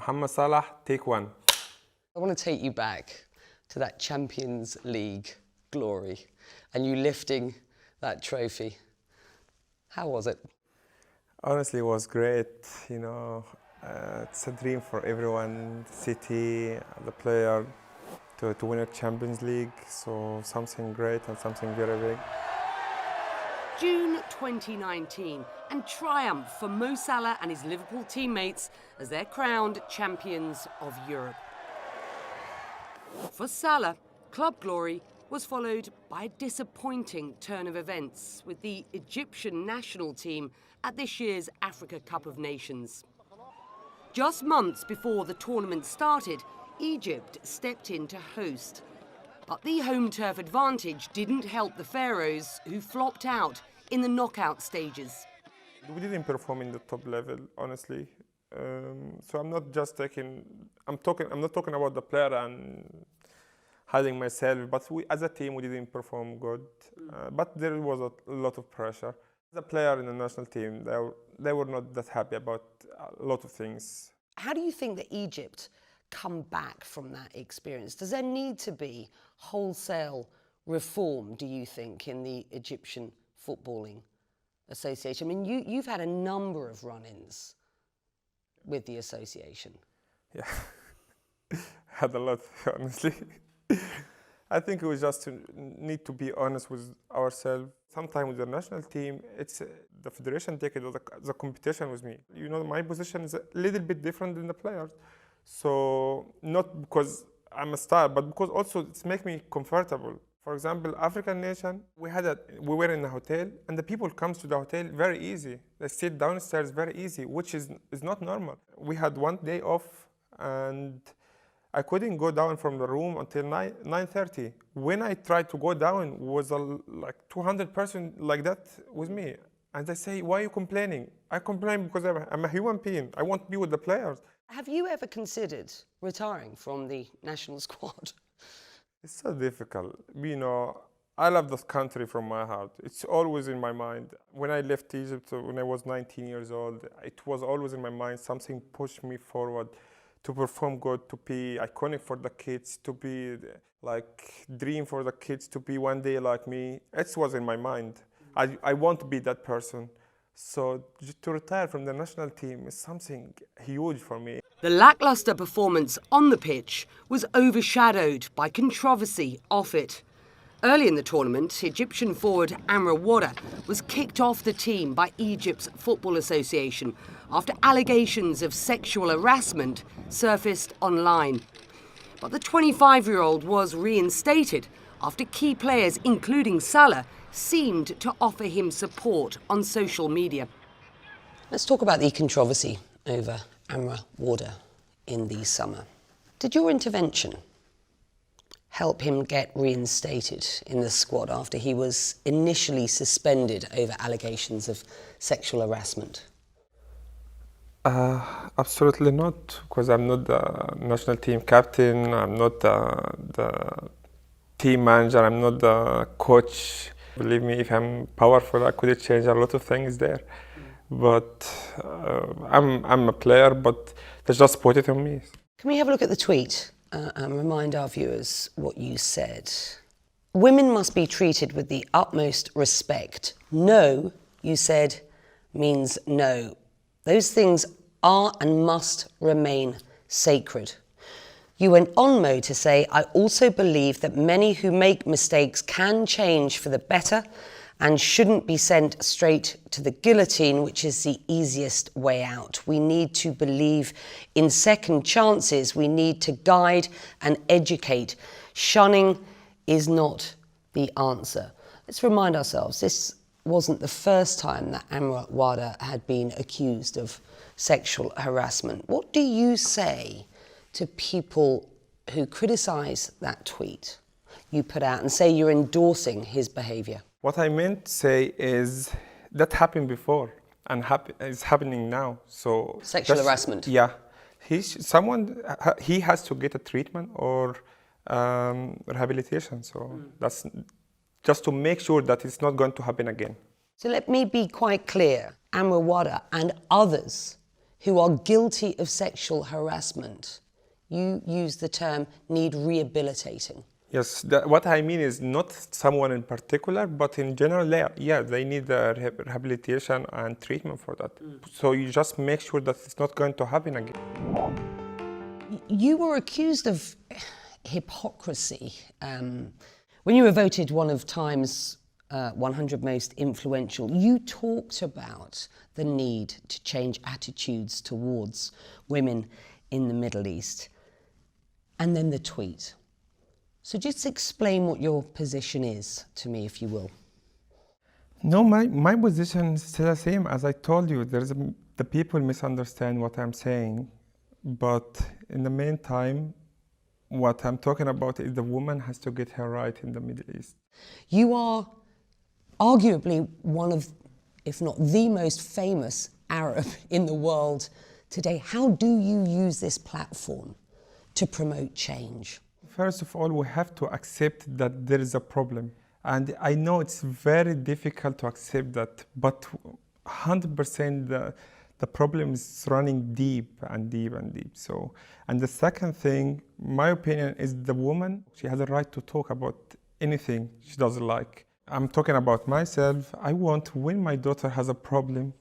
Muhammad Salah, take one. I want to take you back to that Champions League glory and you lifting that trophy. How was it? Honestly, it was great. It's a dream for everyone, the city, the player, to win a Champions League. So something great and something very big. June 2019, and triumph for Mo Salah and his Liverpool teammates as they're crowned champions of Europe. For Salah, club glory was followed by a disappointing turn of events with the Egyptian national team at this year's Africa Cup of Nations. Just months before the tournament started, Egypt stepped in to host. But the home turf advantage didn't help the Pharaohs, who flopped out in the knockout stages. We didn't perform in the top level, honestly. So I'm not talking about the player and hiding myself, but as a team, we didn't perform good. But there was a lot of pressure. As a player in the national team, they were not that happy about a lot of things. How do you think that Egypt come back from that experience? Does there need to be wholesale reform, do you think, in the Egyptian Footballing Association? I mean, you've had a number of run-ins with the association. Yeah, had a lot, honestly. I think we just need to be honest with ourselves. Sometimes with the national team, it's the federation take it as a competition with me. My position is a little bit different than the players. So not because I'm a star, but because also it's make me comfortable. For example, African nation, we were in a hotel, and the people comes to the hotel very easy. They sit downstairs very easy, which is not normal. We had one day off, and I couldn't go down from the room until 9:30. When I tried to go down, was like 200 person like that with me. And they say, why are you complaining? I complain because I'm a human being. I want to be with the players. Have you ever considered retiring from the national squad? It's so difficult. I love this country from my heart. It's always in my mind. When I left Egypt, when I was 19 years old, it was always in my mind. Something pushed me forward to perform good, to be iconic for the kids, to be dream for the kids to be one day like me. It was in my mind. I want to be that person. So to retire from the national team is something huge for me. The lacklustre performance on the pitch was overshadowed by controversy off it. Early in the tournament, Egyptian forward Yedور was kicked off the team by Egypt's Football Association after allegations of sexual harassment surfaced online. But the 25-year-old was reinstated after key players, including Salah, seemed to offer him support on social media. Let's talk about the controversy over Yedور in the summer. Did your intervention help him get reinstated in the squad after he was initially suspended over allegations of sexual harassment? Absolutely not, because I'm not the national team captain, I'm not the team manager, I'm not the coach. Believe me, if I'm powerful, I could change a lot of things there. But I'm a player, but they just put it on me. Can we have a look at the tweet and remind our viewers what you said? Women must be treated with the utmost respect. No, you said, means no. Those things are and must remain sacred. You went on, Mo, to say, I also believe that many who make mistakes can change for the better and shouldn't be sent straight to the guillotine, which is the easiest way out. We need to believe in second chances. We need to guide and educate. Shunning is not the answer. Let's remind ourselves, this wasn't the first time that Yedور had been accused of sexual harassment. What do you say to people who criticise that tweet you put out and say you're endorsing his behaviour? What I meant to say is that happened before and is happening now. So sexual harassment? Yeah. He has to get a treatment or rehabilitation. So that's just to make sure that it's not going to happen again. So let me be quite clear. Yedور and others who are guilty of sexual harassment, you use the term need rehabilitating. Yes, what I mean is not someone in particular, but in general, they need rehabilitation and treatment for that. So you just make sure that it's not going to happen again. You were accused of hypocrisy when you were voted one of Time's 100 most influential. You talked about the need to change attitudes towards women in the Middle East, and then the tweet. So just explain what your position is to me, if you will. No, my position is still the same. As I told you, the people misunderstand what I'm saying. But in the meantime, what I'm talking about is the woman has to get her right in the Middle East. You are arguably one of, if not the most famous Arab in the world today. How do you use this platform to promote change? First of all, we have to accept that there is a problem. And I know it's very difficult to accept that, but 100% the problem is running deep and deep and deep. So, and the second thing, my opinion is the woman, she has a right to talk about anything she doesn't like. I'm talking about myself. I want when my daughter has a problem,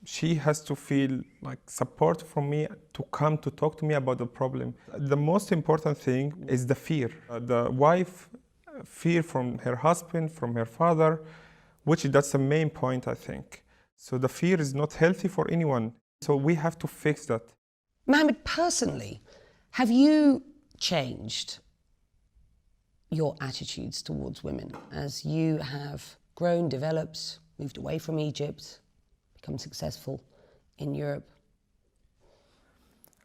she has to feel like support from me to come to talk to me about the problem. The most important thing is the fear. The wife fear from her husband, from her father, which that's the main point, I think. So the fear is not healthy for anyone. So we have to fix that. Mohammed, personally, have you changed your attitudes towards women as you have grown, developed, moved away from Egypt, become successful in Europe?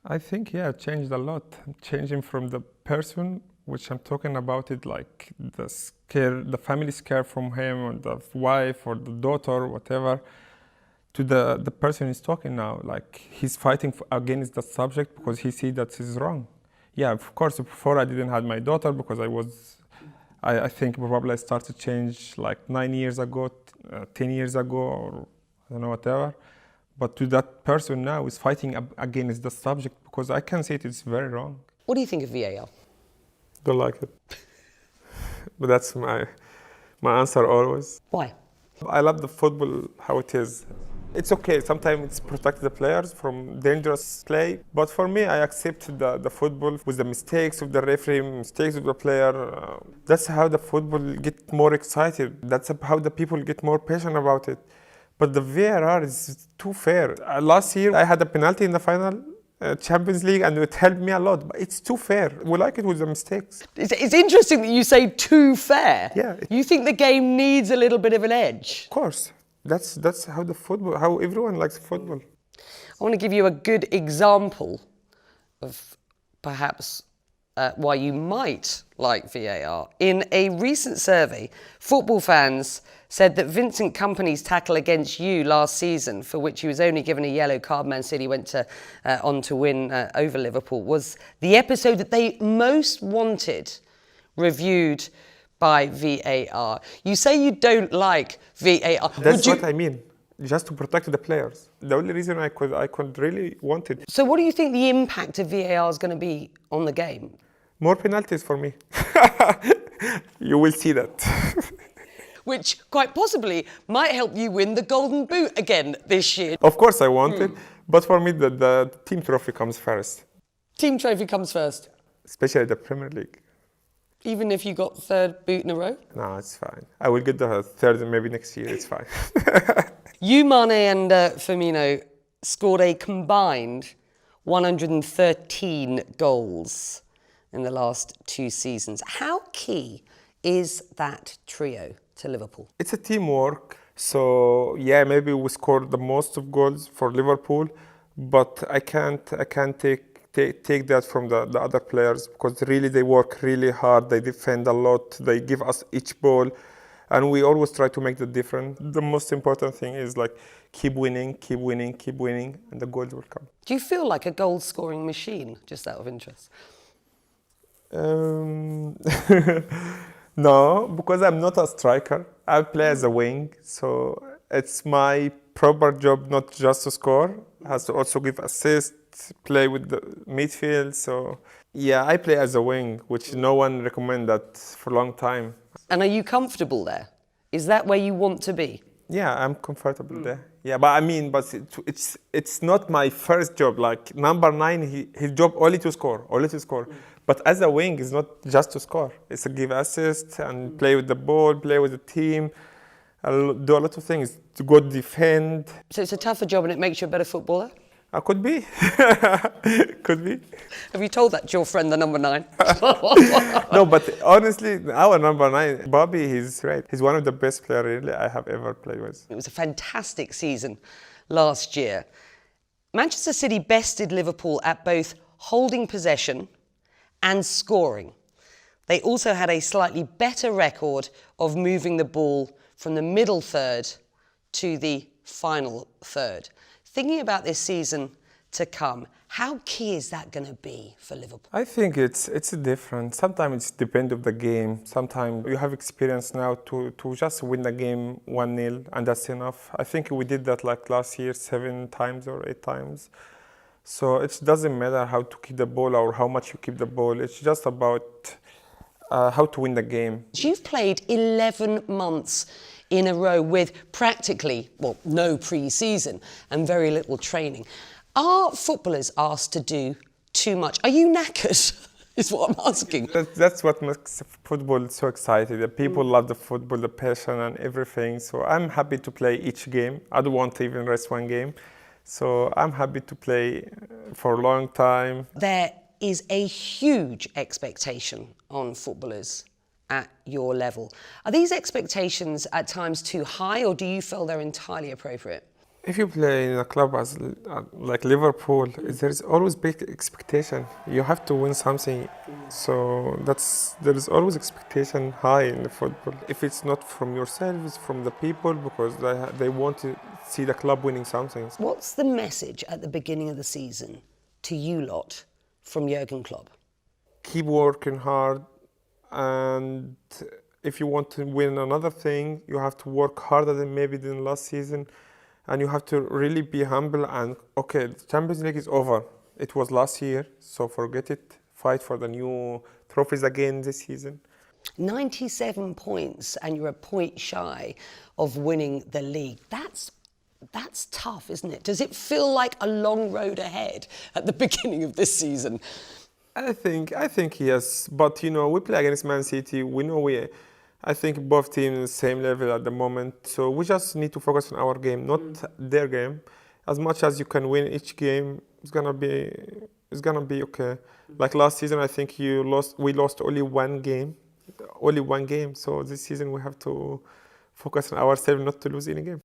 I think, yeah, it changed a lot. I'm changing from the person, which I'm talking about it like the family scare from him, or the wife, or the daughter, whatever, to the person he's talking now. Like, he's fighting against the subject because he sees that he's wrong. Yeah, of course, before I didn't have my daughter because I think probably I started to change like 9 years ago, 10 years ago, or I don't know, whatever. But to that person now is fighting against the subject because I can see it's very wrong. What do you think of VAR? Don't like it. But that's my answer always. Why? I love the football how it is. It's okay, sometimes it's protect the players from dangerous play. But for me, I accept the football with the mistakes of the referee, mistakes of the player. That's how the football get more excited. That's how the people get more passionate about it. But the VAR is too fair. Last year, I had a penalty in the final Champions League, and it helped me a lot. But it's too fair. We like it with the mistakes. It's interesting that you say too fair. Yeah. You think the game needs a little bit of an edge? Of course. That's how everyone likes football. I want to give you a good example of perhaps why you might like VAR. In a recent survey, football fans said that Vincent Kompany's tackle against you last season, for which he was only given a yellow card, Man City went on to win over Liverpool, was the episode that they most wanted reviewed by VAR. You say you don't like VAR. That's what I mean. Just to protect the players. The only reason I could really want it. So what do you think the impact of VAR is going to be on the game? More penalties for me. You will see that. Which quite possibly might help you win the Golden Boot again this year. Of course I want it, but for me the team trophy comes first. Team trophy comes first? Especially the Premier League. Even if you got third boot in a row? No, it's fine. I will get the third maybe next year, it's fine. You, Mane and Firmino scored a combined 113 goals in the last 2 seasons. How key is that trio to Liverpool? It's a teamwork. So yeah, maybe we scored the most of goals for Liverpool, but I can't take that from the other players because really they work really hard. They defend a lot. They give us each ball, and we always try to make the difference. The most important thing is like keep winning, and the goals will come. Do you feel like a goal-scoring machine, just out of interest? No, because I'm not a striker. I play as a wing, so it's my proper job, not just to score. Has to also give assists, play with the midfield. So yeah, I play as a wing, which no one recommend that for a long time. And are you comfortable there? Is that where you want to be? Yeah, I'm comfortable there. Yeah, but I mean, but it's not my first job. Like number 9, his job only to score. But as a wing, it's not just to score. It's to give assists and play with the ball, play with the team, do a lot of things, to go defend. So it's a tougher job and it makes you a better footballer? Could be. Could be. Have you told that to your friend, the number 9? No, but honestly, our number 9, Bobby, he's right. He's one of the best players really I have ever played with. It was a fantastic season last year. Manchester City bested Liverpool at both holding possession and scoring. They also had a slightly better record of moving the ball from the middle third to the final third. Thinking about this season to come, how key is that going to be for Liverpool? I think it's different. Sometimes it depends on the game. Sometimes you have experience now to just win the game 1-0 and that's enough. I think we did that like last year 7 times or 8 times. So it doesn't matter how to keep the ball or how much you keep the ball. It's just about how to win the game. You've played 11 months in a row with practically, well, no pre-season and very little training. Are footballers asked to do too much? Are you knackered, is what I'm asking? That's what makes football so exciting. The people love the football, the passion and everything. So I'm happy to play each game. I don't want to even rest one game. So I'm happy to play for a long time. There is a huge expectation on footballers at your level. Are these expectations at times too high, or do you feel they're entirely appropriate? If you play in a club as like Liverpool, there is always big expectation. You have to win something, so there is always expectation high in the football. If it's not from yourself, it's from the people because they want to see the club winning something. What's the message at the beginning of the season to you lot from Jurgen Klopp? Keep working hard, and if you want to win another thing, you have to work harder than last season. And you have to really be humble and, okay, the Champions League is over. It was last year, so forget it. Fight for the new trophies again this season. 97 points and you're a point shy of winning the league. That's tough, isn't it? Does it feel like a long road ahead at the beginning of this season? I think yes. But, we play against Man City. We know I think both teams are the same level at the moment. So we just need to focus on our game, not their game. As much as you can win each game, it's gonna be okay. Like last season, I think we lost only one game. So this season we have to focus on ourselves not to lose any game.